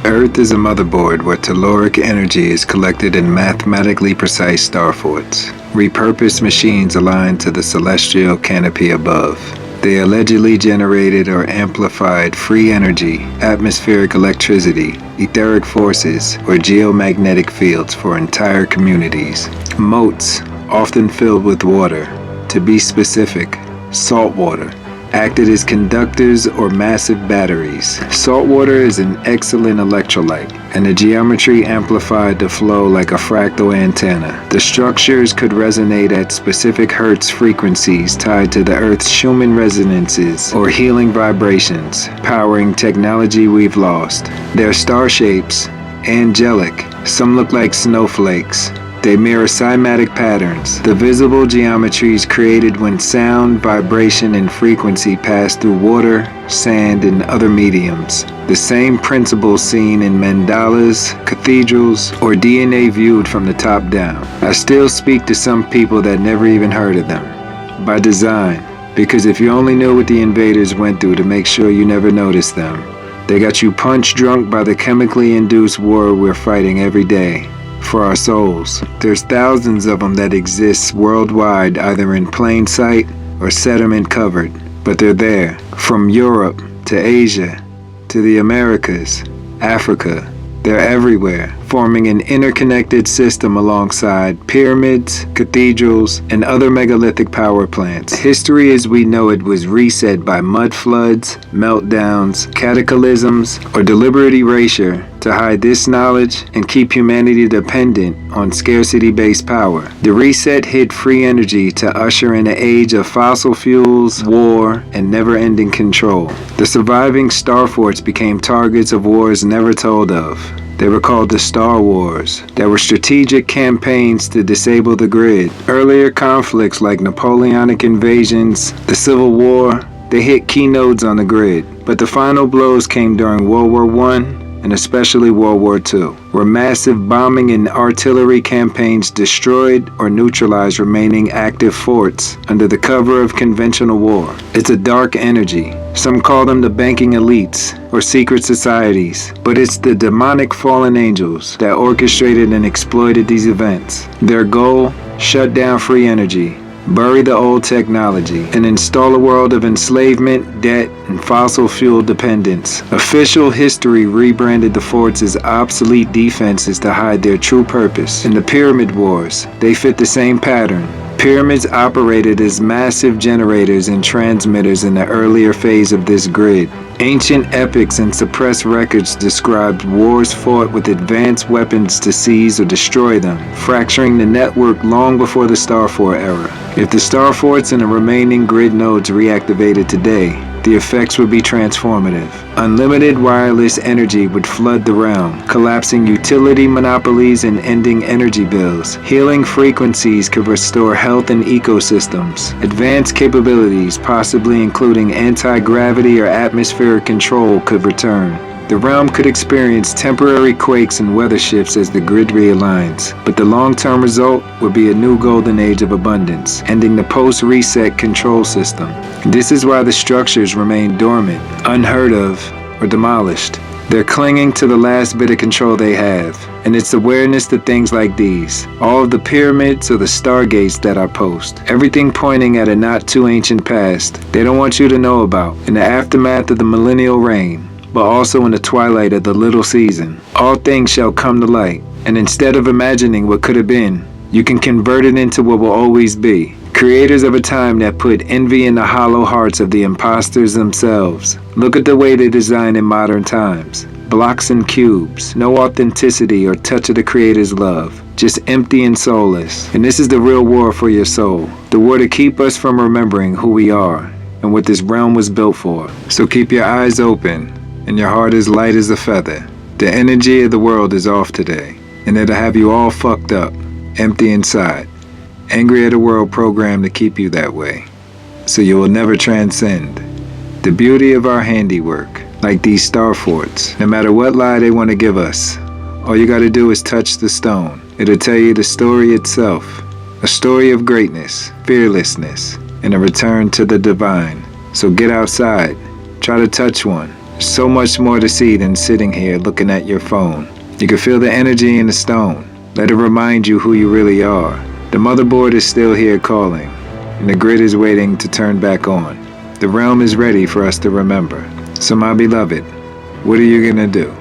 Earth is a motherboard where telluric energy is collected in mathematically precise star forts, repurposed machines aligned to the celestial canopy above. They allegedly generated or amplified free energy, atmospheric electricity, etheric forces, or geomagnetic fields for entire communities. Moats, often filled with water, to be specific, salt water, acted as conductors or massive batteries. Salt water is an excellent electrolyte, and the geometry amplified the flow like a fractal antenna. The structures could resonate at specific Hertz frequencies tied to the Earth's Schumann resonances or healing vibrations, powering technology we've lost. Their star shapes, angelic, some look like snowflakes. They mirror cymatic patterns, the visible geometries created when sound, vibration, and frequency pass through water, sand, and other mediums. The same principles seen in mandalas, cathedrals, or DNA viewed from the top down. I still speak to some people that never even heard of them. By design, because if you only knew what the invaders went through to make sure you never noticed them. They got you punch drunk by the chemically induced war we're fighting every day. For our souls. There's thousands of them that exist worldwide, either in plain sight or sediment covered, but they're there. From Europe to Asia to the Americas, Africa, they're everywhere, forming an interconnected system alongside pyramids, cathedrals, and other megalithic power plants. History as we know it was reset by mud floods, meltdowns, cataclysms, or deliberate erasure to hide this knowledge and keep humanity dependent on scarcity-based power. The reset hid free energy to usher in an age of fossil fuels, war, and never-ending control. The surviving star forts became targets of wars never told of. They were called the Star Wars. There were strategic campaigns to disable the grid. Earlier conflicts like Napoleonic invasions, the Civil War, they hit key nodes on the grid. But the final blows came during World War I and especially World War II, where massive bombing and artillery campaigns destroyed or neutralized remaining active forts under the cover of conventional war. It's a dark energy. Some call them the banking elites or secret societies, but it's the demonic fallen angels that orchestrated and exploited these events. Their goal? Shut down free energy, bury the old technology, and install a world of enslavement, debt, and fossil fuel dependence. Official history rebranded the forts as obsolete defenses to hide their true purpose. In the Pyramid Wars, they fit the same pattern. Pyramids operated as massive generators and transmitters in the earlier phase of this grid. Ancient epics and suppressed records described wars fought with advanced weapons to seize or destroy them, fracturing the network long before the Star Fort era. If the Star Forts and the remaining grid nodes reactivated today, the effects would be transformative. Unlimited wireless energy would flood the realm, collapsing utility monopolies and ending energy bills. Healing frequencies could restore health and ecosystems. Advanced capabilities, possibly including anti-gravity or atmospheric control, could return. The realm could experience temporary quakes and weather shifts as the grid realigns, but the long-term result would be a new golden age of abundance, ending the post-reset control system. This is why the structures remain dormant, unheard of, or demolished. They're clinging to the last bit of control they have, and it's awareness to things like these. All of the pyramids or the stargates that I post, everything pointing at a not-too-ancient past they don't want you to know about. In the aftermath of the millennial reign, but also in the twilight of the little season, all things shall come to light, and instead of imagining what could have been, you can convert it into what will always be. Creators of a time that put envy in the hollow hearts of the imposters themselves. Look at the way they design in modern times. Blocks and cubes, no authenticity or touch of the creator's love, just empty and soulless. And this is the real war for your soul, the war to keep us from remembering who we are and what this realm was built for. So keep your eyes open and your heart as light as a feather. The energy of the world is off today, and it'll have you all fucked up, empty inside, angry at the world programmed to keep you that way, so you will never transcend. The beauty of our handiwork, like these star forts, no matter what lie they want to give us, all you gotta do is touch the stone. It'll tell you the story itself, a story of greatness, fearlessness, and a return to the divine. So get outside, try to touch one, So much more to see than sitting here looking at your phone. You can feel the energy in the stone. Let it remind you who you really are. The motherboard is still here calling, and the grid is waiting to turn back on. The realm is ready for us to remember. So my beloved, what are you gonna do?